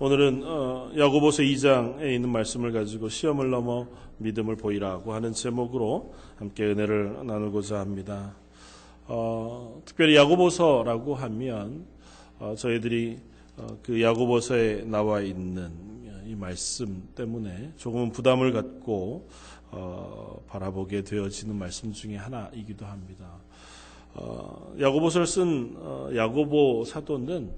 오늘은 야고보서 2장에 있는 말씀을 가지고 시험을 넘어 믿음을 보이라고 하는 제목으로 함께 은혜를 나누고자 합니다. 특별히 야고보서라고 하면 저희들이 그 야고보서에 나와 있는 이 말씀 때문에 조금은 부담을 갖고 바라보게 되어지는 말씀 중에 하나이기도 합니다. 야고보서를 쓴 야고보 사도는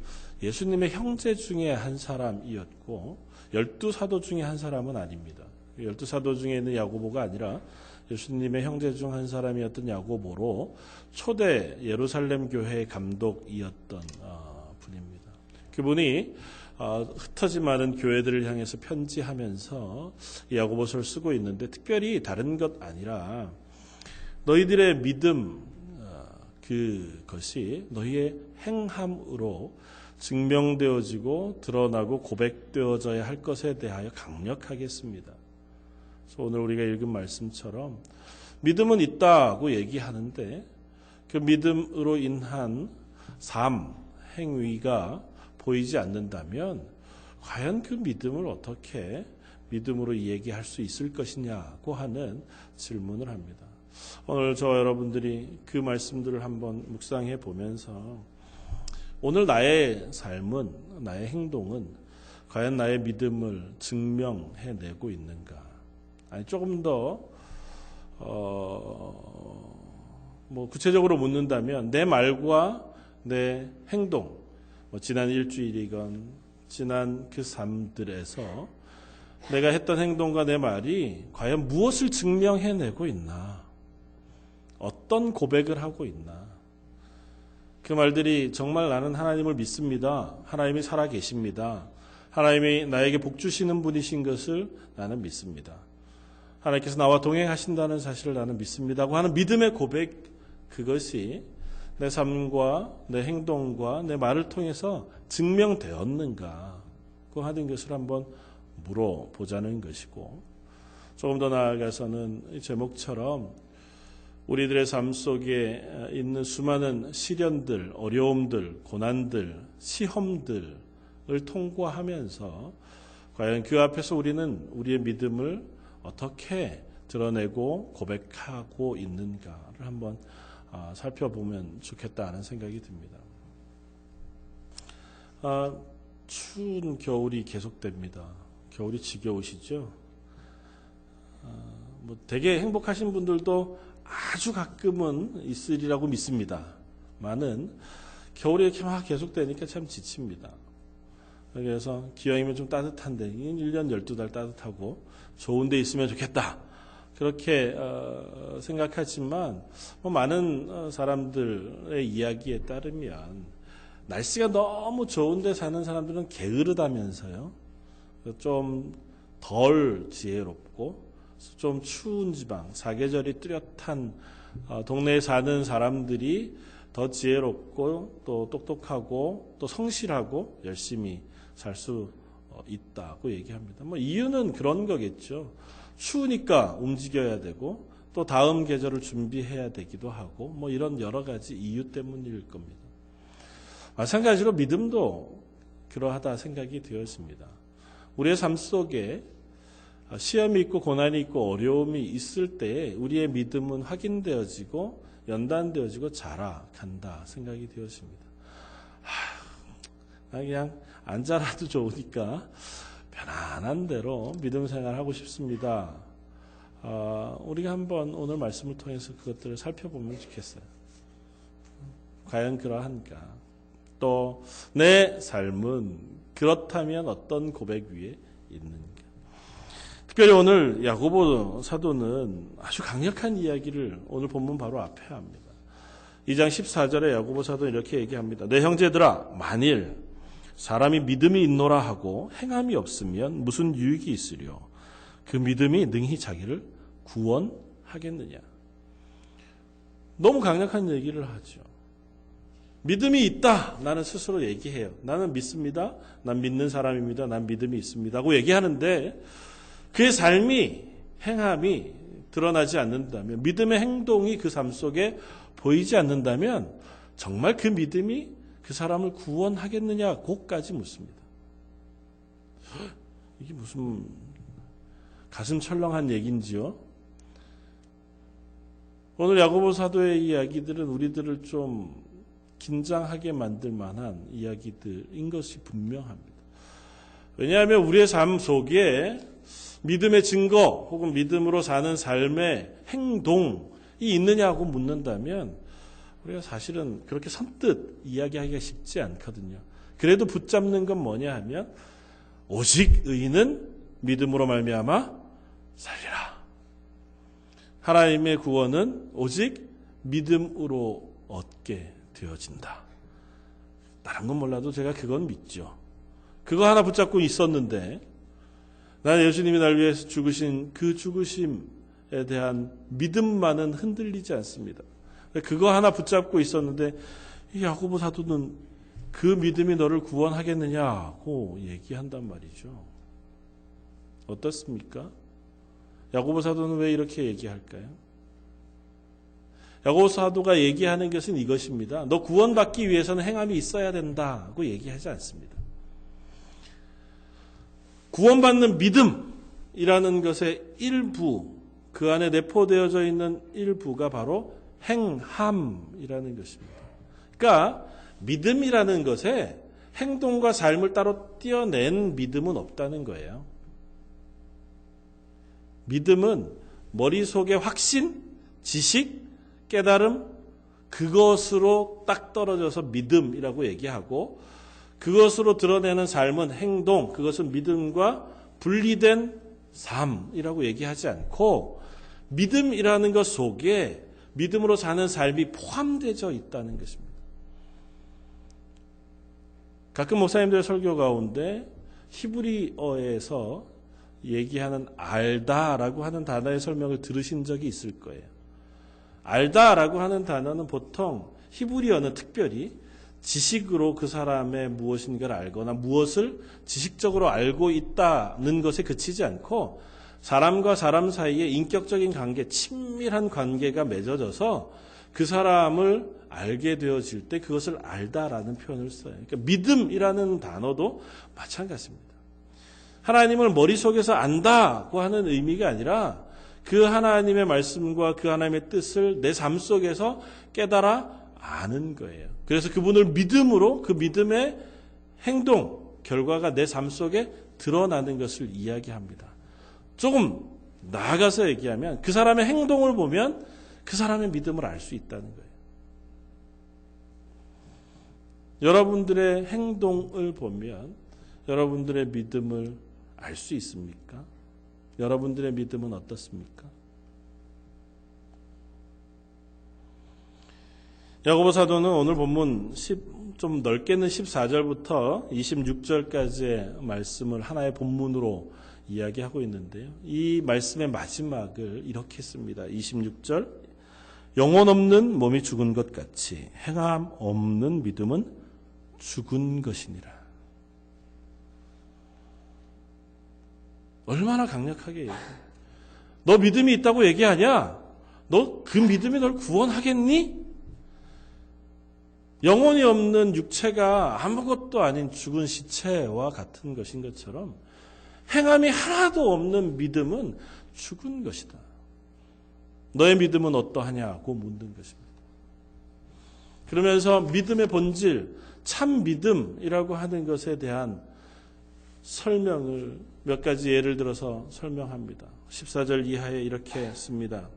예수님의 형제 중에 한 사람이었고 12사도 중에 한 사람은 아닙니다. 12사도 중에 있는 야고보가 아니라 예수님의 형제 중 한 사람이었던 야고보로 초대 예루살렘 교회의 감독이었던 분입니다. 그분이 흩어지 많은 교회들을 향해서 편지하면서 야고보서를 쓰고 있는데 특별히 다른 것 아니라 너희들의 믿음 그것이 너희의 행함으로 증명되어지고 드러나고 고백되어져야 할 것에 대하여 강력하게 했습니다. 그래서 오늘 우리가 읽은 말씀처럼 믿음은 있다고 얘기하는데 그 믿음으로 인한 삶, 행위가 보이지 않는다면 과연 그 믿음을 어떻게 믿음으로 얘기할 수 있을 것이냐고 하는 질문을 합니다. 오늘 저와 여러분들이 그 말씀들을 한번 묵상해 보면서 오늘 나의 삶은, 나의 행동은 과연 나의 믿음을 증명해내고 있는가? 아니 조금 더 구체적으로 묻는다면 내 말과 내 행동, 지난 일주일이건 지난 그 삶들에서 내가 했던 행동과 내 말이 과연 무엇을 증명해내고 있나? 어떤 고백을 하고 있나? 그 말들이 정말 나는 하나님을 믿습니다. 하나님이 살아계십니다. 하나님이 나에게 복 주시는 분이신 것을 나는 믿습니다. 하나님께서 나와 동행하신다는 사실을 나는 믿습니다고 하는 믿음의 고백, 그것이 내 삶과 내 행동과 내 말을 통해서 증명되었는가 그 하는 것을 한번 물어보자는 것이고, 조금 더 나아가서는 이 제목처럼 우리들의 삶 속에 있는 수많은 시련들, 어려움들, 고난들, 시험들을 통과하면서 과연 그 앞에서 우리는 우리의 믿음을 어떻게 드러내고 고백하고 있는가를 한번 살펴보면 좋겠다는 생각이 듭니다. 추운 겨울이 계속됩니다. 겨울이 지겨우시죠? 되게 행복하신 분들도 아주 가끔은 있으리라고 믿습니다. 많은 겨울이 이렇게 막 계속되니까 참 지칩니다. 그래서 기왕이면 좀 따뜻한데 1년 12달 따뜻하고 좋은 데 있으면 좋겠다. 그렇게 생각하지만 많은 사람들의 이야기에 따르면 날씨가 너무 좋은 데 사는 사람들은 게으르다면서요. 좀 덜 지혜롭고 좀 추운 지방, 사계절이 뚜렷한 동네에 사는 사람들이 더 지혜롭고 또 똑똑하고 또 성실하고 열심히 살 수 있다고 얘기합니다. 이유는 그런 거겠죠. 추우니까 움직여야 되고 또 다음 계절을 준비해야 되기도 하고 이런 여러 가지 이유 때문일 겁니다. 마찬가지로 믿음도 그러하다 생각이 되었습니다. 우리의 삶 속에 시험이 있고 고난이 있고 어려움이 있을 때 우리의 믿음은 확인되어지고 연단되어지고 자라간다 생각이 되었습니다. 그냥 안 자라도 좋으니까 편안한 대로 믿음 생활하고 싶습니다. 우리가 한번 오늘 말씀을 통해서 그것들을 살펴보면 좋겠어요. 과연 그러한가? 또 내 삶은 그렇다면 어떤 고백 위에 있는가? 특별히 오늘 야고보 사도는 아주 강력한 이야기를 오늘 본문 바로 앞에 합니다. 2장 14절에 야고보 사도는 이렇게 얘기합니다. 내 형제들아, 만일 사람이 믿음이 있노라 하고 행함이 없으면 무슨 유익이 있으려? 그 믿음이 능히 자기를 구원하겠느냐? 너무 강력한 얘기를 하죠. 믿음이 있다. 나는 스스로 얘기해요. 나는 믿습니다. 난 믿는 사람입니다. 난 믿음이 있습니다. 하고 얘기하는데 그의 삶이, 행함이 드러나지 않는다면, 믿음의 행동이 그 삶 속에 보이지 않는다면 정말 그 믿음이 그 사람을 구원하겠느냐고까지 묻습니다. 이게 무슨 가슴 철렁한 얘기인지요? 오늘 야고보 사도의 이야기들은 우리들을 좀 긴장하게 만들 만한 이야기들인 것이 분명합니다. 왜냐하면 우리의 삶 속에 믿음의 증거 혹은 믿음으로 사는 삶의 행동이 있느냐고 묻는다면 우리가 사실은 그렇게 선뜻 이야기하기가 쉽지 않거든요. 그래도 붙잡는 건 뭐냐 하면 오직 의인은 믿음으로 말미암아 살리라. 하나님의 구원은 오직 믿음으로 얻게 되어진다. 다른 건 몰라도 제가 그건 믿죠. 그거 하나 붙잡고 있었는데 나는 예수님이 날 위해서 죽으신 그 죽으심에 대한 믿음만은 흔들리지 않습니다. 그거 하나 붙잡고 있었는데 이 야고보 사도는 그 믿음이 너를 구원하겠느냐고 얘기한단 말이죠. 어떻습니까? 야고보 사도는 왜 이렇게 얘기할까요? 야고보 사도가 얘기하는 것은 이것입니다. 너 구원받기 위해서는 행함이 있어야 된다고 얘기하지 않습니다. 구원받는 믿음이라는 것의 일부, 그 안에 내포되어져 있는 일부가 바로 행함이라는 것입니다. 그러니까 믿음이라는 것에 행동과 삶을 따로 떼어낸 믿음은 없다는 거예요. 믿음은 머릿속에 확신, 지식, 깨달음, 그것으로 딱 떨어져서 믿음이라고 얘기하고 그것으로 드러내는 삶은 행동, 그것은 믿음과 분리된 삶이라고 얘기하지 않고 믿음이라는 것 속에 믿음으로 사는 삶이 포함되어 있다는 것입니다. 가끔 목사님들의 설교 가운데 히브리어에서 얘기하는 알다라고 하는 단어의 설명을 들으신 적이 있을 거예요. 알다라고 하는 단어는 보통 히브리어는 특별히 지식으로 그 사람의 무엇인가를 알거나 무엇을 지식적으로 알고 있다는 것에 그치지 않고 사람과 사람 사이에 인격적인 관계, 친밀한 관계가 맺어져서 그 사람을 알게 되어질 때 그것을 알다라는 표현을 써요. 그러니까 믿음이라는 단어도 마찬가지입니다. 하나님을 머릿속에서 안다고 하는 의미가 아니라 그 하나님의 말씀과 그 하나님의 뜻을 내 삶 속에서 깨달아 아는 거예요. 그래서 그분을 믿음으로 그 믿음의 행동, 결과가 내 삶 속에 드러나는 것을 이야기합니다. 조금 나아가서 얘기하면 그 사람의 행동을 보면 그 사람의 믿음을 알 수 있다는 거예요. 여러분들의 행동을 보면 여러분들의 믿음을 알 수 있습니까? 여러분들의 믿음은 어떻습니까? 야고보 사도는 오늘 본문 좀 넓게는 14절부터 26절까지의 말씀을 하나의 본문으로 이야기하고 있는데요. 이 말씀의 마지막을 이렇게 씁니다. 26절 영혼 없는 몸이 죽은 것 같이 행함 없는 믿음은 죽은 것이니라. 얼마나 강력하게 얘기해. 너 믿음이 있다고 얘기하냐? 너 그 믿음이 널 구원하겠니? 영혼이 없는 육체가 아무것도 아닌 죽은 시체와 같은 것인 것처럼 행함이 하나도 없는 믿음은 죽은 것이다. 너의 믿음은 어떠하냐고 묻는 것입니다. 그러면서 믿음의 본질, 참 믿음이라고 하는 것에 대한 설명을 몇 가지 예를 들어서 설명합니다. 14절 이하에 이렇게 씁니다.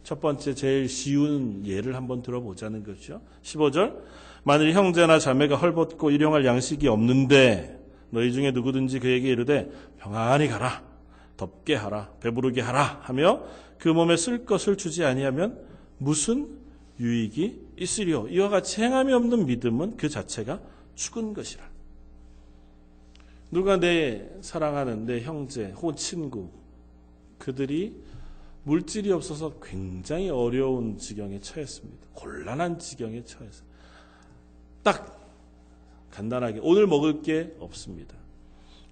첫 번째 제일 쉬운 예를 한번 들어보자는 거죠. 15절 만일 형제나 자매가 헐벗고 일용할 양식이 없는데 너희 중에 누구든지 그에게 이르되 평안히 가라, 덥게 하라, 배부르게 하라 하며 그 몸에 쓸 것을 주지 아니하면 무슨 유익이 있으리요. 이와 같이 행함이 없는 믿음은 그 자체가 죽은 것이라. 누가 내 사랑하는 내 형제 혹은 친구 그들이 물질이 없어서 굉장히 어려운 지경에 처했습니다. 곤란한 지경에 처했어요. 딱 간단하게 오늘 먹을 게 없습니다.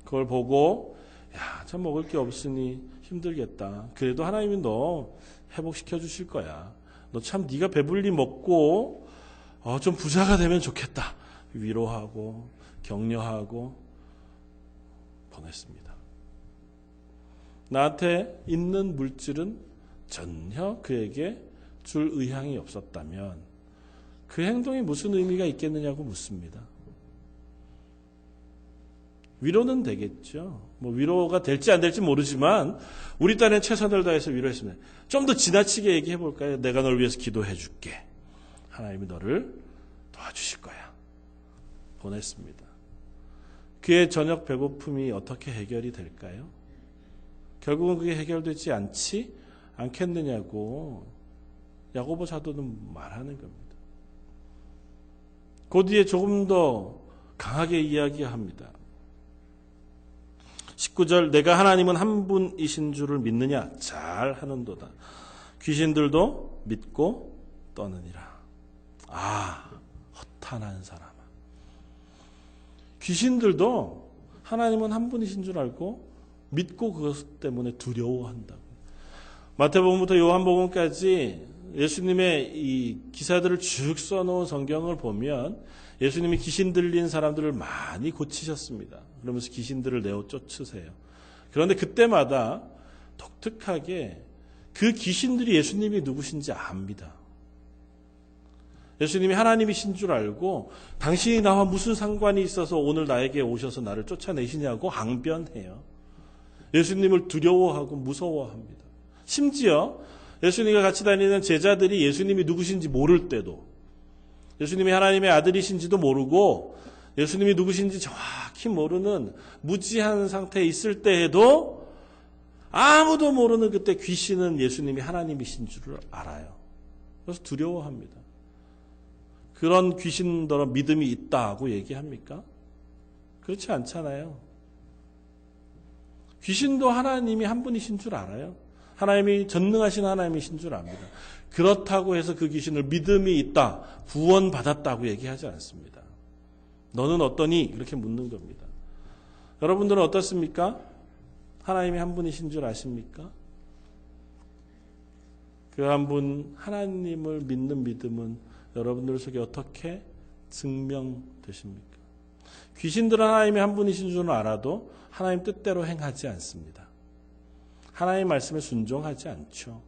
그걸 보고 야, 참 먹을 게 없으니 힘들겠다. 그래도 하나님이 너 회복시켜 주실 거야. 너 참 네가 배불리 먹고 좀 부자가 되면 좋겠다. 위로하고 격려하고 보냈습니다. 나한테 있는 물질은 전혀 그에게 줄 의향이 없었다면 그 행동이 무슨 의미가 있겠느냐고 묻습니다. 위로는 되겠죠. 위로가 될지 안 될지 모르지만 우리 딴에 최선을 다해서 위로했습니다. 좀 더 지나치게 얘기해 볼까요? 내가 널 위해서 기도해 줄게. 하나님이 너를 도와주실 거야. 보냈습니다. 그의 저녁 배고픔이 어떻게 해결이 될까요? 결국은 그게 해결되지 않겠느냐고 야고보 사도는 말하는 겁니다. 그 뒤에 조금 더 강하게 이야기합니다. 19절 내가 하나님은 한 분이신 줄을 믿느냐? 잘 하는도다. 귀신들도 믿고 떠느니라. 허탄한 사람아. 귀신들도 하나님은 한 분이신 줄 알고 믿고 그것 때문에 두려워한다고. 마태복음부터 요한복음까지 예수님의 이 기사들을 쭉 써놓은 성경을 보면 예수님이 귀신 들린 사람들을 많이 고치셨습니다. 그러면서 귀신들을 내어 쫓으세요. 그런데 그때마다 독특하게 그 귀신들이 예수님이 누구신지 압니다. 예수님이 하나님이신 줄 알고 당신이 나와 무슨 상관이 있어서 오늘 나에게 오셔서 나를 쫓아내시냐고 항변해요. 예수님을 두려워하고 무서워합니다. 심지어 예수님과 같이 다니는 제자들이 예수님이 누구신지 모를 때도, 예수님이 하나님의 아들이신지도 모르고 예수님이 누구신지 정확히 모르는 무지한 상태에 있을 때에도 아무도 모르는 그때 귀신은 예수님이 하나님이신 줄을 알아요. 그래서 두려워합니다. 그런 귀신들은 믿음이 있다고 얘기합니까? 그렇지 않잖아요. 귀신도 하나님이 한 분이신 줄 알아요. 하나님이 전능하신 하나님이신 줄 압니다. 그렇다고 해서 그 귀신을 믿음이 있다, 구원받았다고 얘기하지 않습니다. 너는 어떠니? 이렇게 묻는 겁니다. 여러분들은 어떻습니까? 하나님이 한 분이신 줄 아십니까? 그 한 분 하나님을 믿는 믿음은 여러분들 속에 어떻게 증명되십니까? 귀신들은 하나님이 한 분이신 줄은 알아도 하나님 뜻대로 행하지 않습니다. 하나님 말씀에 순종하지 않죠.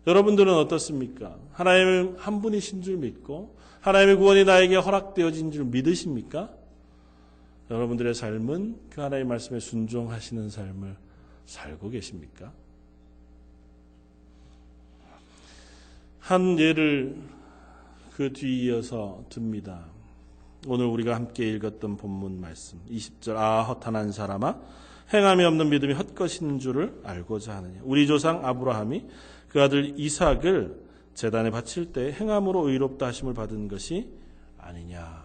여러분들은 어떻습니까? 하나님 한 분이신 줄 믿고 하나님의 구원이 나에게 허락되어진 줄 믿으십니까? 여러분들의 삶은 그 하나님 말씀에 순종하시는 삶을 살고 계십니까? 한 예를 그 뒤이어서 듭니다. 오늘 우리가 함께 읽었던 본문 말씀 20절 헛한한 사람아 행함이 없는 믿음이 헛것인 줄을 알고자 하느냐. 우리 조상 아브라함이 그 아들 이삭을 제단에 바칠 때 행함으로 의롭다 하심을 받은 것이 아니냐.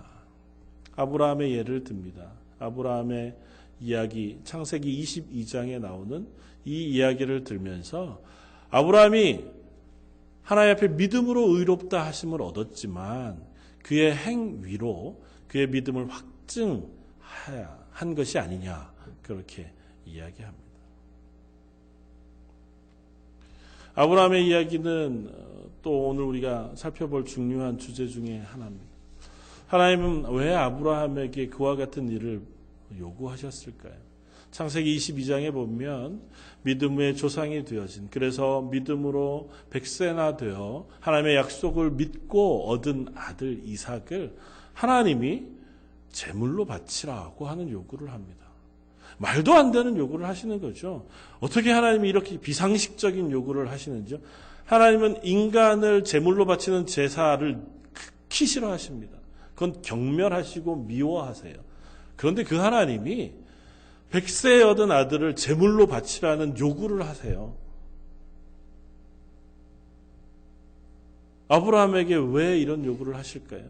아브라함의 예를 듭니다. 아브라함의 이야기 창세기 22장에 나오는 이 이야기를 들면서 아브라함이 하나님 앞에 믿음으로 의롭다 하심을 얻었지만 그의 행위로 그의 믿음을 확증한 것이 아니냐. 그렇게 이야기합니다. 아브라함의 이야기는 또 오늘 우리가 살펴볼 중요한 주제 중에 하나입니다. 하나님은 왜 아브라함에게 그와 같은 일을 요구하셨을까요? 창세기 22장에 보면 믿음의 조상이 되어진, 그래서 믿음으로 백세나 되어 하나님의 약속을 믿고 얻은 아들 이삭을 하나님이 제물로 바치라고 하는 요구를 합니다. 말도 안 되는 요구를 하시는 거죠. 어떻게 하나님이 이렇게 비상식적인 요구를 하시는지요? 하나님은 인간을 제물로 바치는 제사를 극히 싫어하십니다. 그건 경멸하시고 미워하세요. 그런데 그 하나님이 백세에 얻은 아들을 제물로 바치라는 요구를 하세요. 아브라함에게 왜 이런 요구를 하실까요?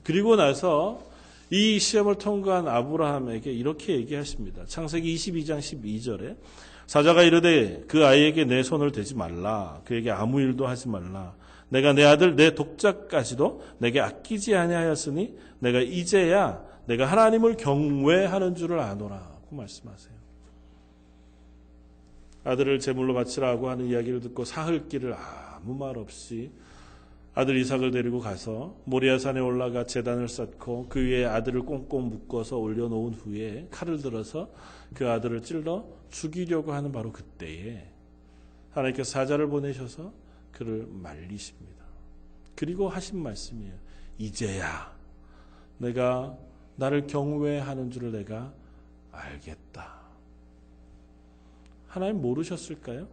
그리고 나서 이 시험을 통과한 아브라함에게 이렇게 얘기하십니다. 창세기 22장 12절에 사자가 이르되 그 아이에게 내 손을 대지 말라. 그에게 아무 일도 하지 말라. 내가 내 아들 내 독자까지도 내게 아끼지 아니하였으니 내가 이제야 내가 하나님을 경외하는 줄을 아노라고 말씀하세요. 아들을 제물로 바치라고 하는 이야기를 듣고 사흘 길을 아무 말 없이 아들 이삭을 데리고 가서 모리아산에 올라가 제단을 쌓고 그 위에 아들을 꽁꽁 묶어서 올려놓은 후에 칼을 들어서 그 아들을 찔러 죽이려고 하는 바로 그때에 하나님께서 사자를 보내셔서 그를 말리십니다. 그리고 하신 말씀이에요. 이제야 내가 나를 경외하는 줄을 내가 알겠다. 하나님 모르셨을까요?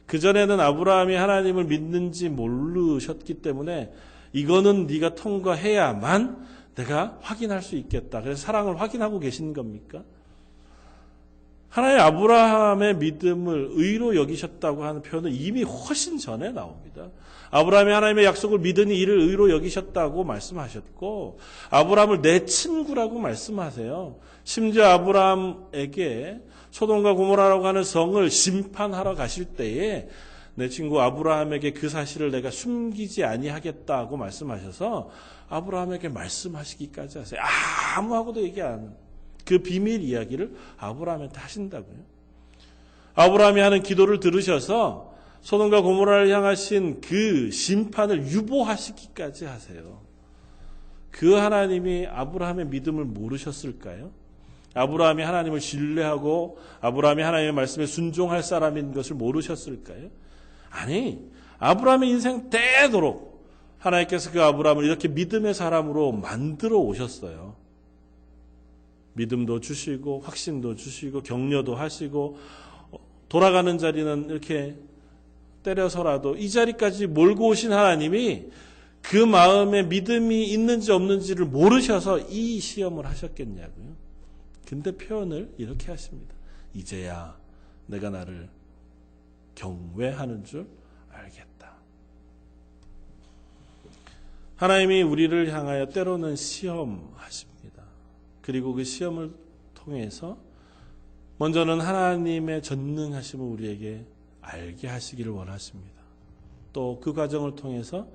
그전에는 아브라함이 하나님을 믿는지 모르셨기 때문에 이거는 네가 통과해야만 내가 확인할 수 있겠다. 그래서 사랑을 확인하고 계신 겁니까? 하나님 아브라함의 믿음을 의로 여기셨다고 하는 표현은 이미 훨씬 전에 나옵니다. 아브라함이 하나님의 약속을 믿으니 이를 의로 여기셨다고 말씀하셨고 아브라함을 내 친구라고 말씀하세요. 심지어 아브라함에게 소돔과 고모라라고 하는 성을 심판하러 가실 때에 내 친구 아브라함에게 그 사실을 내가 숨기지 아니하겠다고 말씀하셔서 아브라함에게 말씀하시기까지 하세요. 아무하고도 얘기 안 해요. 그 비밀 이야기를 아브라함한테 하신다고요. 아브라함이 하는 기도를 들으셔서 소돔과 고모라를 향하신 그 심판을 유보하시기까지 하세요. 그 하나님이 아브라함의 믿음을 모르셨을까요? 아브라함이 하나님을 신뢰하고 아브라함이 하나님의 말씀에 순종할 사람인 것을 모르셨을까요? 아니, 아브라함의 인생 되도록 하나님께서 그 아브라함을 이렇게 믿음의 사람으로 만들어 오셨어요. 믿음도 주시고 확신도 주시고 격려도 하시고 돌아가는 자리는 이렇게 때려서라도 이 자리까지 몰고 오신 하나님이 그 마음에 믿음이 있는지 없는지를 모르셔서 이 시험을 하셨겠냐고요. 근데 표현을 이렇게 하십니다. 이제야 내가 나를 경외하는 줄 알겠다. 하나님이 우리를 향하여 때로는 시험하십니다. 그리고 그 시험을 통해서 먼저는 하나님의 전능하심을 우리에게 알게 하시기를 원하십니다. 또 그 과정을 통해서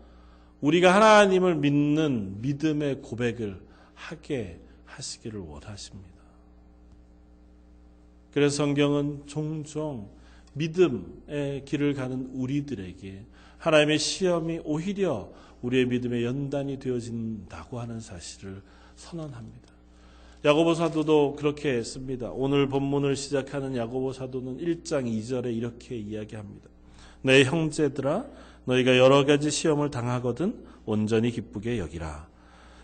우리가 하나님을 믿는 믿음의 고백을 하게 하시기를 원하십니다. 그래서 성경은 종종 믿음의 길을 가는 우리들에게 하나님의 시험이 오히려 우리의 믿음의 연단이 되어진다고 하는 사실을 선언합니다. 야고보 사도도 그렇게 했습니다. 오늘 본문을 시작하는 야고보 사도는 1장 2절에 이렇게 이야기합니다. 내 형제들아 너희가 여러 가지 시험을 당하거든 온전히 기쁘게 여기라.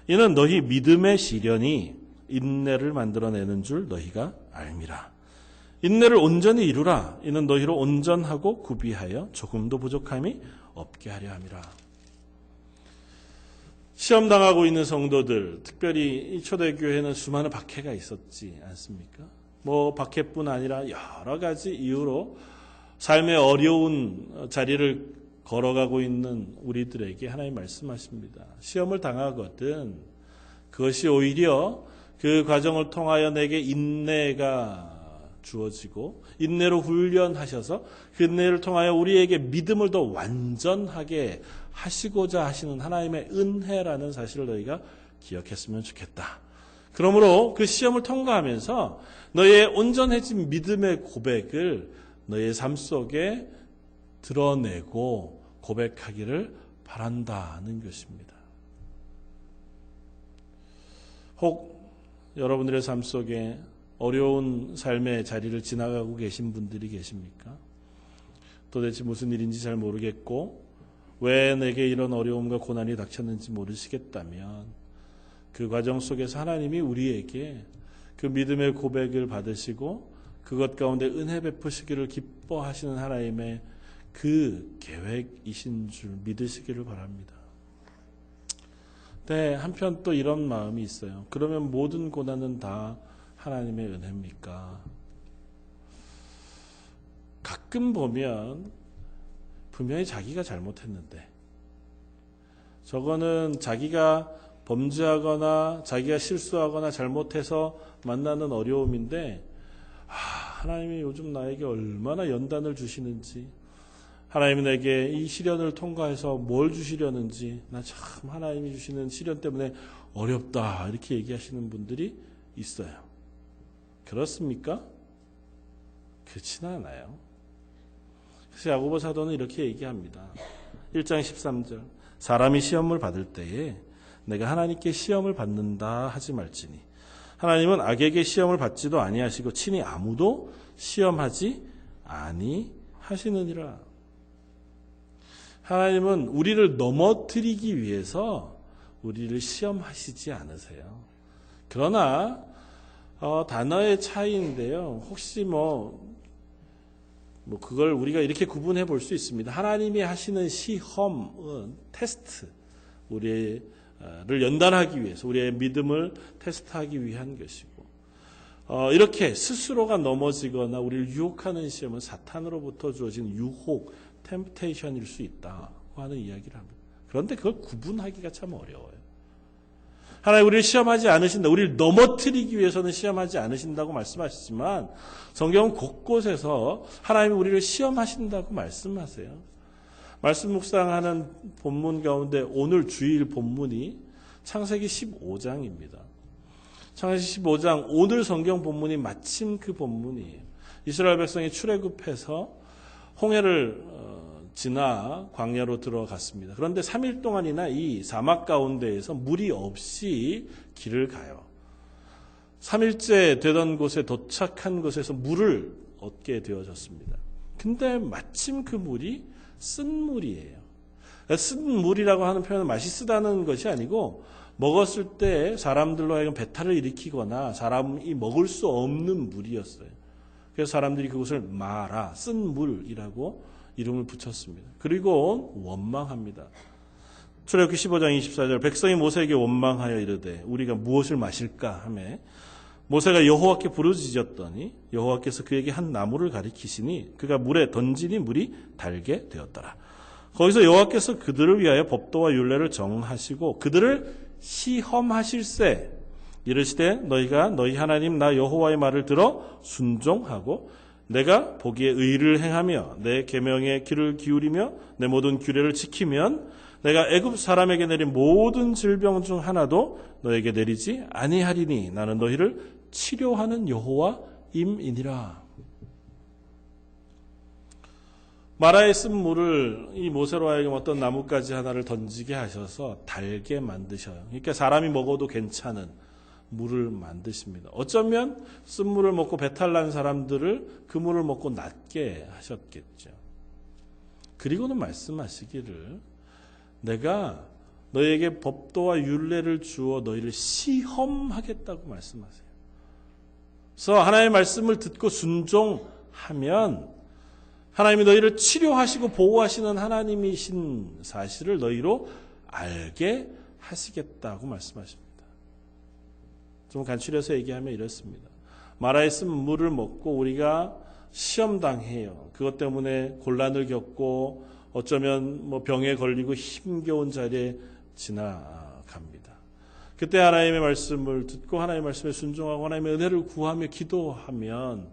이는 너희 믿음의 시련이 인내를 만들어내는 줄 너희가 알미라. 인내를 온전히 이루라. 이는 너희로 온전하고 구비하여 조금도 부족함이 없게 하려 함이라. 시험당하고 있는 성도들, 특별히 이 초대교회는 수많은 박해가 있었지 않습니까? 박해뿐 아니라 여러 가지 이유로 삶의 어려운 자리를 걸어가고 있는 우리들에게 하나님 말씀하십니다. 시험을 당하거든 그것이 오히려 그 과정을 통하여 내게 인내가 주어지고 인내로 훈련하셔서 그 인내를 통하여 우리에게 믿음을 더 완전하게 하시고자 하시는 하나님의 은혜라는 사실을 너희가 기억했으면 좋겠다. 그러므로 그 시험을 통과하면서 너희의 온전해진 믿음의 고백을 너희의 삶 속에 드러내고 고백하기를 바란다는 것입니다. 혹 여러분들의 삶 속에 어려운 삶의 자리를 지나가고 계신 분들이 계십니까? 도대체 무슨 일인지 잘 모르겠고 왜 내게 이런 어려움과 고난이 닥쳤는지 모르시겠다면 그 과정 속에서 하나님이 우리에게 그 믿음의 고백을 받으시고 그것 가운데 은혜 베푸시기를 기뻐하시는 하나님의 그 계획이신 줄 믿으시기를 바랍니다. 네, 한편 또 이런 마음이 있어요. 그러면 모든 고난은 다 하나님의 은혜입니까? 가끔 보면 분명히 자기가 잘못했는데 저거는 자기가 범죄하거나 자기가 실수하거나 잘못해서 만나는 어려움인데 하나님이 요즘 나에게 얼마나 연단을 주시는지 하나님이 내게 이 시련을 통과해서 뭘 주시려는지 나 참 하나님이 주시는 시련 때문에 어렵다 이렇게 얘기하시는 분들이 있어요. 그렇습니까? 그렇지는 않아요. 그래서 야고보 사도는 이렇게 얘기합니다. 1장 13절. 사람이 시험을 받을 때에 내가 하나님께 시험을 받는다 하지 말지니 하나님은 악에게 시험을 받지도 아니하시고 친히 아무도 시험하지 아니하시느니라. 하나님은 우리를 넘어뜨리기 위해서 우리를 시험하시지 않으세요. 그러나 단어의 차이인데요. 혹시 그걸 우리가 이렇게 구분해 볼 수 있습니다. 하나님이 하시는 시험은 테스트, 우리를 연단하기 위해서 우리의 믿음을 테스트하기 위한 것이고, 이렇게 스스로가 넘어지거나 우리를 유혹하는 시험은 사탄으로부터 주어진 유혹, 템프테이션일 수 있다고 하는 이야기를 합니다. 그런데 그걸 구분하기가 참 어려워요. 하나님 우리를 시험하지 않으신다. 우리를 넘어뜨리기 위해서는 시험하지 않으신다고 말씀하시지만 성경은 곳곳에서 하나님이 우리를 시험하신다고 말씀하세요. 말씀 묵상하는 본문 가운데 오늘 주일 본문이 창세기 15장입니다. 창세기 15장 오늘 성경 본문이 마침 그 본문이에요. 이스라엘 백성이 출애굽해서 홍해를 지나 광야로 들어갔습니다. 그런데 3일 동안이나 이 사막 가운데에서 물이 없이 길을 가요. 3일째 되던 곳에 도착한 곳에서 물을 얻게 되어졌습니다. 근데 마침 그 물이 쓴 물이에요. 쓴 물이라고 하는 표현은 맛이 쓰다는 것이 아니고 먹었을 때 사람들로 하여금 배탈을 일으키거나 사람이 먹을 수 없는 물이었어요. 그래서 사람들이 그것을 마라, 쓴 물이라고 이름을 붙였습니다. 그리고 원망합니다. 출애굽기 15장 24절 백성이 모세에게 원망하여 이르되 우리가 무엇을 마실까 하매 모세가 여호와께 부르짖었더니 여호와께서 그에게 한 나무를 가리키시니 그가 물에 던지니 물이 달게 되었더라. 거기서 여호와께서 그들을 위하여 법도와 율례를 정하시고 그들을 시험하실세 이르시되 너희가 너희 하나님 나 여호와의 말을 들어 순종하고 내가 보기에 의를 행하며 내 계명에 귀를 기울이며 내 모든 규례를 지키면 내가 애굽 사람에게 내린 모든 질병 중 하나도 너에게 내리지 아니하리니 나는 너희를 치료하는 여호와임이니라. 마라에 쓴 물을 이 모세로 하여금 어떤 나뭇가지 하나를 던지게 하셔서 달게 만드셔요. 그러니까 사람이 먹어도 괜찮은 물을 만드십니다. 어쩌면 쓴물을 먹고 배탈 난 사람들을 그 물을 먹고 낫게 하셨겠죠. 그리고는 말씀하시기를 내가 너에게 법도와 율례를 주어 너희를 시험하겠다고 말씀하세요. 그래서 하나님의 말씀을 듣고 순종하면 하나님이 너희를 치료하시고 보호하시는 하나님이신 사실을 너희로 알게 하시겠다고 말씀하십니다. 좀 간추려서 얘기하면 이렇습니다. 마라에 쓴 물을 먹고 우리가 시험당해요. 그것 때문에 곤란을 겪고 어쩌면 병에 걸리고 힘겨운 자리에 지나갑니다. 그때 하나님의 말씀을 듣고 하나님의 말씀에 순종하고 하나님의 은혜를 구하며 기도하면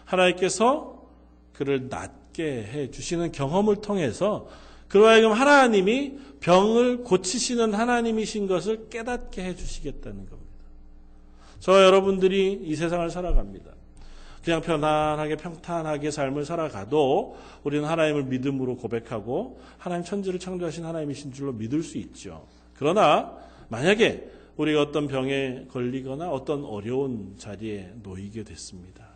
하나님께서 그를 낫게 해주시는 경험을 통해서 그로 하여금 하나님이 병을 고치시는 하나님이신 것을 깨닫게 해주시겠다는 겁니다. 저와 여러분들이 이 세상을 살아갑니다. 그냥 편안하게 평탄하게 삶을 살아가도 우리는 하나님을 믿음으로 고백하고 하나님 천지를 창조하신 하나님이신 줄로 믿을 수 있죠. 그러나 만약에 우리가 어떤 병에 걸리거나 어떤 어려운 자리에 놓이게 됐습니다.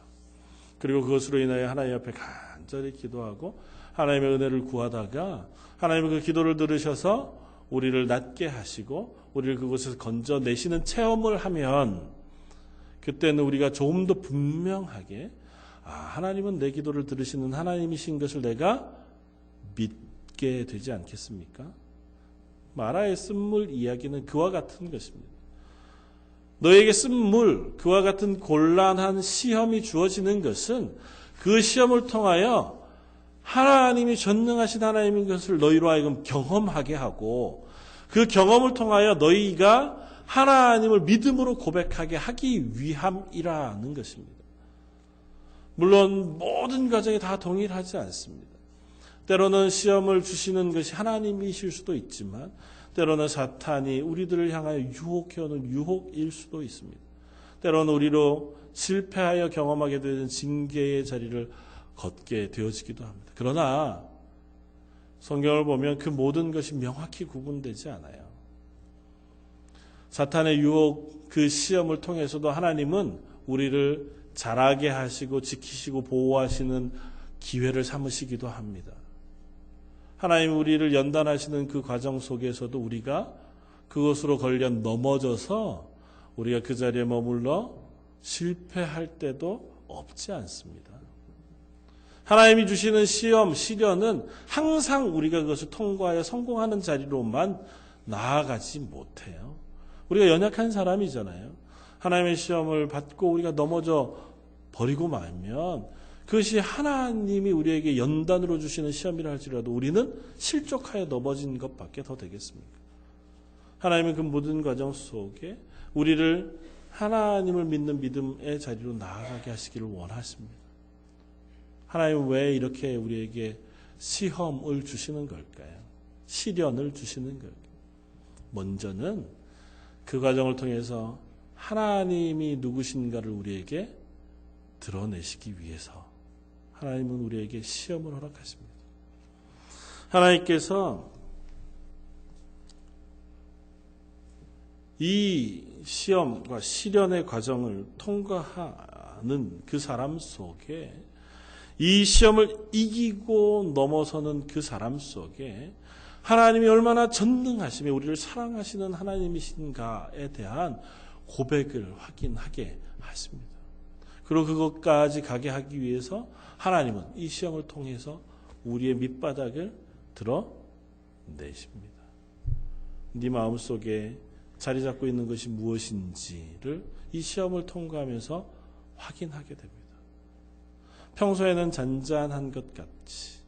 그리고 그것으로 인하여 하나님 앞에 간절히 기도하고 하나님의 은혜를 구하다가 하나님은 그 기도를 들으셔서 우리를 낫게 하시고 우리를 그곳에서 건져내시는 체험을 하면 그때는 우리가 조금 더 분명하게 하나님은 내 기도를 들으시는 하나님이신 것을 내가 믿게 되지 않겠습니까? 마라의 쓴물 이야기는 그와 같은 것입니다. 너에게 쓴 물, 그와 같은 곤란한 시험이 주어지는 것은 그 시험을 통하여 하나님이 전능하신 하나님인 것을 너희로 하여금 경험하게 하고 그 경험을 통하여 너희가 하나님을 믿음으로 고백하게 하기 위함이라는 것입니다. 물론 모든 과정이 다 동일하지 않습니다. 때로는 시험을 주시는 것이 하나님이실 수도 있지만 때로는 사탄이 우리들을 향하여 유혹해오는 유혹일 수도 있습니다. 때로는 우리로 실패하여 경험하게 되는 징계의 자리를 걷게 되어지기도 합니다. 그러나 성경을 보면 그 모든 것이 명확히 구분되지 않아요. 사탄의 유혹, 그 시험을 통해서도 하나님은 우리를 자라게 하시고 지키시고 보호하시는 기회를 삼으시기도 합니다. 하나님 우리를 연단하시는 그 과정 속에서도 우리가 그것으로 걸려 넘어져서 우리가 그 자리에 머물러 실패할 때도 없지 않습니다. 하나님이 주시는 시험, 시련은 항상 우리가 그것을 통과하여 성공하는 자리로만 나아가지 못해요. 우리가 연약한 사람이잖아요. 하나님의 시험을 받고 우리가 넘어져 버리고 말면 그것이 하나님이 우리에게 연단으로 주시는 시험이라 할지라도 우리는 실족하여 넘어진 것밖에 더 되겠습니까? 하나님은 그 모든 과정 속에 우리를 하나님을 믿는 믿음의 자리로 나아가게 하시기를 원하십니다. 하나님은 왜 이렇게 우리에게 시험을 주시는 걸까요? 시련을 주시는 걸까요? 먼저는 그 과정을 통해서 하나님이 누구신가를 우리에게 드러내시기 위해서 하나님은 우리에게 시험을 허락하십니다. 하나님께서 이 시험과 시련의 과정을 통과하는 그 사람 속에 이 시험을 이기고 넘어서는 그 사람 속에 하나님이 얼마나 전능하시며 우리를 사랑하시는 하나님이신가에 대한 고백을 확인하게 하십니다. 그리고 그것까지 가게 하기 위해서 하나님은 이 시험을 통해서 우리의 밑바닥을 드러내십니다. 네 마음속에 자리 잡고 있는 것이 무엇인지를 이 시험을 통과하면서 확인하게 됩니다. 평소에는 잔잔한 것 같이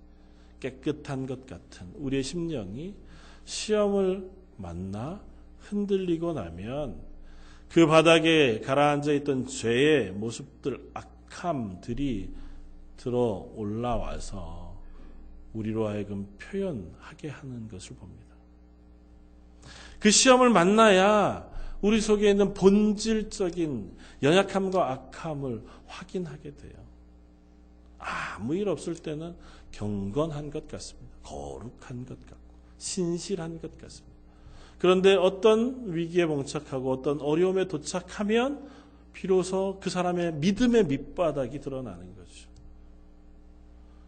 깨끗한 것 같은 우리의 심령이 시험을 만나 흔들리고 나면 그 바닥에 가라앉아 있던 죄의 모습들, 악함들이 들어 올라와서 우리로 하여금 표현하게 하는 것을 봅니다. 그 시험을 만나야 우리 속에 있는 본질적인 연약함과 악함을 확인하게 돼요. 아무 일 없을 때는 경건한 것 같습니다. 거룩한 것 같고 신실한 것 같습니다. 그런데 어떤 위기에 봉착하고 어떤 어려움에 도착하면 비로소 그 사람의 믿음의 밑바닥이 드러나는 거죠.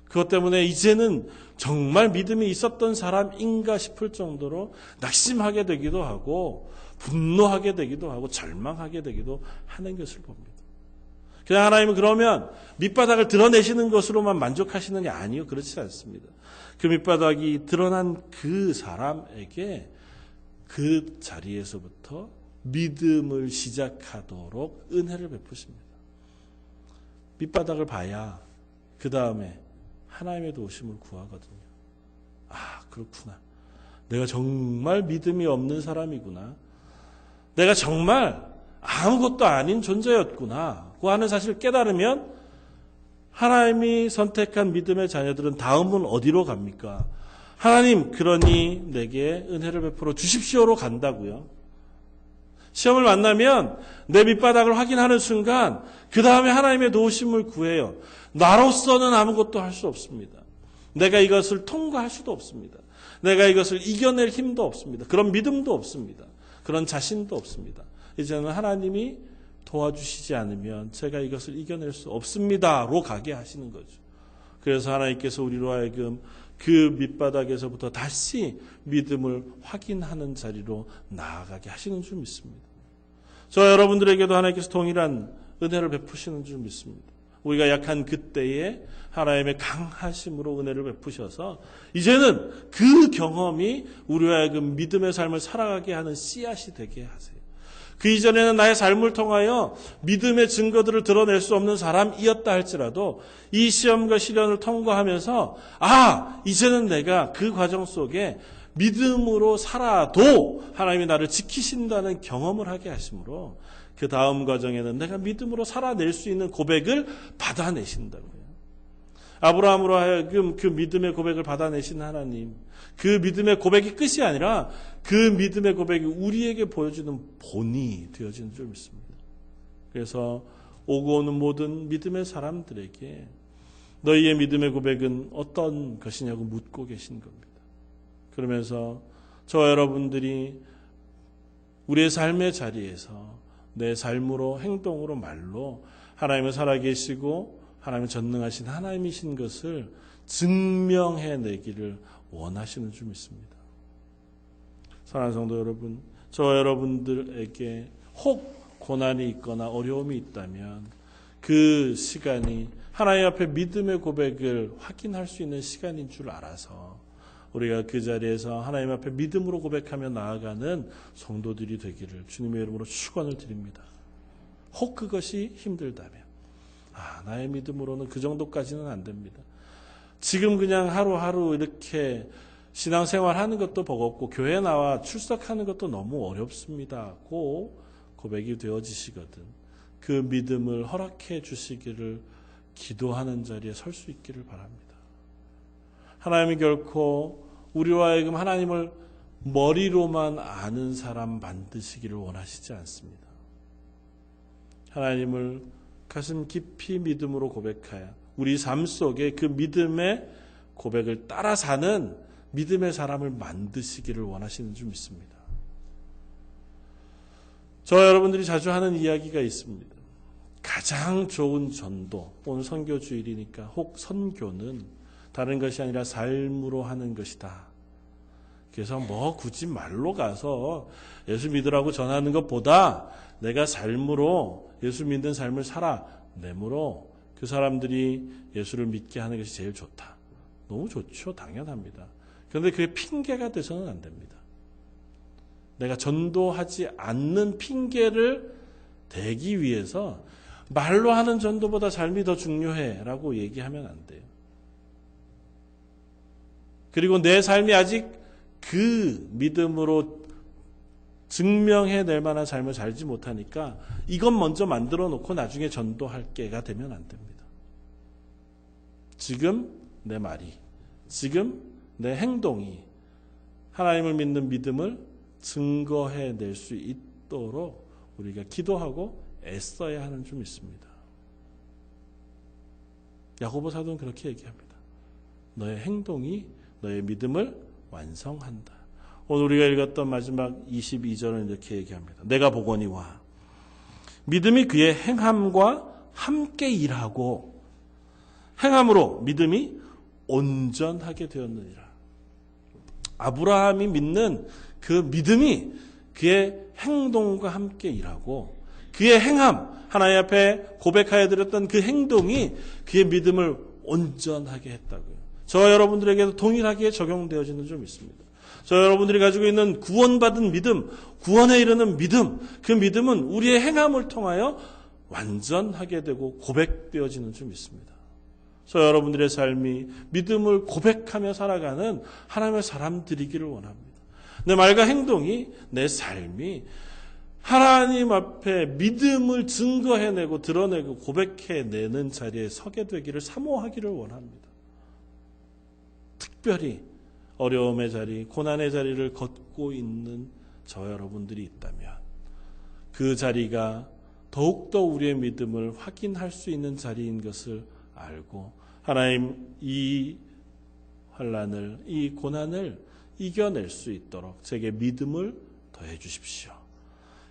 그것 때문에 이제는 정말 믿음이 있었던 사람인가 싶을 정도로 낙심하게 되기도 하고 분노하게 되기도 하고 절망하게 되기도 하는 것을 봅니다. 그냥 하나님은 그러면 밑바닥을 드러내시는 것으로만 만족하시느냐? 아니요. 그렇지 않습니다. 그 밑바닥이 드러난 그 사람에게 그 자리에서부터 믿음을 시작하도록 은혜를 베푸십니다. 밑바닥을 봐야 그 다음에 하나님의 도우심을 구하거든요. 아, 그렇구나. 내가 정말 믿음이 없는 사람이구나. 내가 정말 아무것도 아닌 존재였구나. 그 하는 사실을 깨달으면 하나님이 선택한 믿음의 자녀들은 다음은 어디로 갑니까? 하나님, 그러니 내게 은혜를 베풀어 주십시오로 간다고요. 시험을 만나면 내 밑바닥을 확인하는 순간 그 다음에 하나님의 도우심을 구해요. 나로서는 아무것도 할 수 없습니다. 내가 이것을 통과할 수도 없습니다. 내가 이것을 이겨낼 힘도 없습니다. 그런 믿음도 없습니다. 그런 자신도 없습니다. 이제는 하나님이 도와주시지 않으면 제가 이것을 이겨낼 수 없습니다로 가게 하시는 거죠. 그래서 하나님께서 우리로 하여금 그 밑바닥에서부터 다시 믿음을 확인하는 자리로 나아가게 하시는 줄 믿습니다. 저 여러분들에게도 하나님께서 동일한 은혜를 베푸시는 줄 믿습니다. 우리가 약한 그때에 하나님의 강하심으로 은혜를 베푸셔서 이제는 그 경험이 우리와 하여금 믿음의 삶을 살아가게 하는 씨앗이 되게 하세요. 그 이전에는 나의 삶을 통하여 믿음의 증거들을 드러낼 수 없는 사람이었다 할지라도 이 시험과 시련을 통과하면서 이제는 내가 그 과정 속에 믿음으로 살아도 하나님이 나를 지키신다는 경험을 하게 하심으로 그 다음 과정에는 내가 믿음으로 살아낼 수 있는 고백을 받아내신다고요. 아브라함으로 하여금 그 믿음의 고백을 받아내신 하나님, 그 믿음의 고백이 끝이 아니라 그 믿음의 고백이 우리에게 보여주는 본이 되어지는 줄 믿습니다. 그래서 오고 오는 모든 믿음의 사람들에게 너희의 믿음의 고백은 어떤 것이냐고 묻고 계신 겁니다. 그러면서 저와 여러분들이 우리의 삶의 자리에서 내 삶으로 행동으로 말로 하나님은 살아계시고 하나님은 전능하신 하나님이신 것을 증명해내기를 원하시는 줄 믿습니다. 사랑하는 성도 여러분, 저와 여러분들에게 혹 고난이 있거나 어려움이 있다면 그 시간이 하나님 앞에 믿음의 고백을 확인할 수 있는 시간인 줄 알아서 우리가 그 자리에서 하나님 앞에 믿음으로 고백하며 나아가는 성도들이 되기를 주님의 이름으로 축원을 드립니다. 혹 그것이 힘들다면 나의 믿음으로는 그 정도까지는 안 됩니다. 지금 그냥 하루하루 이렇게 신앙생활하는 것도 버겁고 교회 나와 출석하는 것도 너무 어렵습니다. 고 고백이 되어지시거든 그 믿음을 허락해 주시기를 기도하는 자리에 설 수 있기를 바랍니다. 하나님이 결코 우리와 하여금 하나님을 머리로만 아는 사람 만드시기를 원하시지 않습니다. 하나님을 가슴 깊이 믿음으로 고백하여 우리 삶 속에 그 믿음의 고백을 따라 사는 믿음의 사람을 만드시기를 원하시는 줄 믿습니다. 저와 여러분들이 자주 하는 이야기가 있습니다. 가장 좋은 전도, 오늘 선교 주일이니까 혹 선교는 다른 것이 아니라 삶으로 하는 것이다. 그래서 굳이 말로 가서 예수 믿으라고 전하는 것보다 내가 삶으로 예수 믿는 삶을 살아내므로 그 사람들이 예수를 믿게 하는 것이 제일 좋다. 너무 좋죠. 당연합니다. 그런데 그게 핑계가 돼서는 안 됩니다. 내가 전도하지 않는 핑계를 대기 위해서 말로 하는 전도보다 삶이 더 중요해라고 얘기하면 안 돼요. 그리고 내 삶이 아직 그 믿음으로 증명해낼 만한 삶을 살지 못하니까 이것 먼저 만들어 놓고 나중에 전도할 게가 되면 안 됩니다. 지금 내 말이, 지금 내 행동이 하나님을 믿는 믿음을 증거해낼 수 있도록 우리가 기도하고 애써야 하는 줄 믿습니다. 야고보 사도는 그렇게 얘기합니다. 너의 행동이 너의 믿음을 완성한다. 오늘 우리가 읽었던 마지막 22절은 이렇게 얘기합니다. 내가 보거니와 믿음이 그의 행함과 함께 일하고 행함으로 믿음이 온전하게 되었느니라. 아브라함이 믿는 그 믿음이 그의 행동과 함께 일하고 그의 행함, 하나님 앞에 고백하여 드렸던 그 행동이 그의 믿음을 온전하게 했다고요. 저와 여러분들에게도 동일하게 적용되어지는 줄 믿습니다. 저와 여러분들이 가지고 있는 구원받은 믿음, 구원에 이르는 믿음, 그 믿음은 우리의 행함을 통하여 완전하게 되고 고백되어지는 줄 믿습니다. 저와 여러분들의 삶이 믿음을 고백하며 살아가는 하나님의 사람들이기를 원합니다. 내 말과 행동이, 내 삶이 하나님 앞에 믿음을 증거해내고 드러내고 고백해내는 자리에 서게 되기를 사모하기를 원합니다. 특별히 어려움의 자리, 고난의 자리를 걷고 있는 저와 여러분들이 있다면 그 자리가 더욱더 우리의 믿음을 확인할 수 있는 자리인 것을 알고 하나님 이 환난을, 이 고난을 이겨낼 수 있도록 제게 믿음을 더해 주십시오.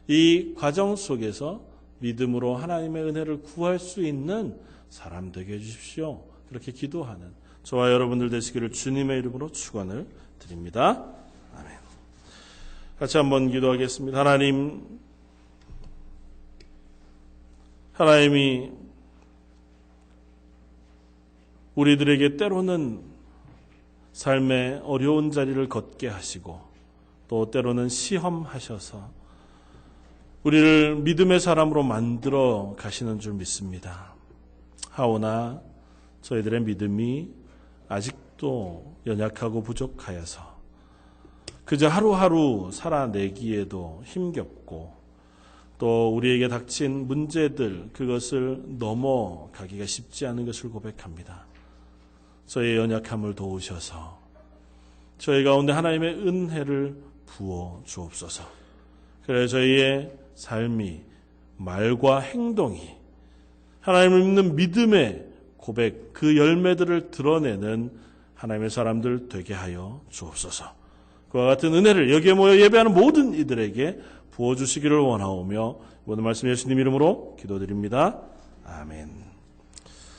이 과정 속에서 믿음으로 하나님의 은혜를 구할 수 있는 사람 되게 해주십시오. 그렇게 기도하는 저와 여러분들 되시기를 주님의 이름으로 축원을 드립니다. 아멘. 같이 한번 기도하겠습니다. 하나님이 우리들에게 때로는 삶의 어려운 자리를 걷게 하시고 또 때로는 시험하셔서 우리를 믿음의 사람으로 만들어 가시는 줄 믿습니다. 하오나 저희들의 믿음이 아직도 연약하고 부족하여서 그저 하루하루 살아내기에도 힘겹고 또 우리에게 닥친 문제들 그것을 넘어가기가 쉽지 않은 것을 고백합니다. 저희의 연약함을 도우셔서 저희 가운데 하나님의 은혜를 부어 주옵소서. 그래 저희의 삶이 말과 행동이 하나님을 믿는 믿음의 고백 그 열매들을 드러내는 하나님의 사람들 되게 하여 주옵소서. 그와 같은 은혜를 여기에 모여 예배하는 모든 이들에게 부어주시기를 원하오며 모든 말씀 예수님 이름으로 기도드립니다. 아멘.